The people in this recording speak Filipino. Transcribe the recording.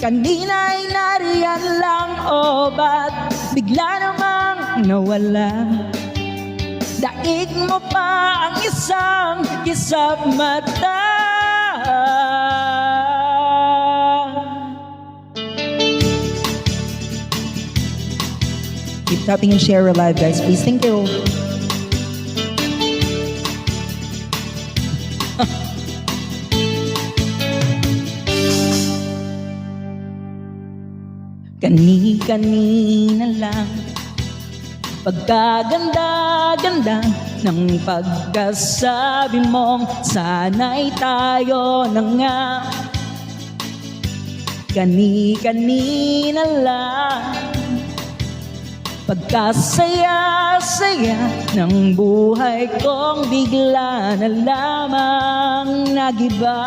Kanina'y nariyan lang o ba't bigla namang nawala? Daig mo pa ang isang kisap mata. Keep tapping and share live, guys, please. Thank you. Kani-kanina lang pagkaganda-ganda ng pagkasabi mong sana'y tayo na nga. Kani-kanina lang pagkasaya-saya ng buhay kong bigla na lamang nagiba.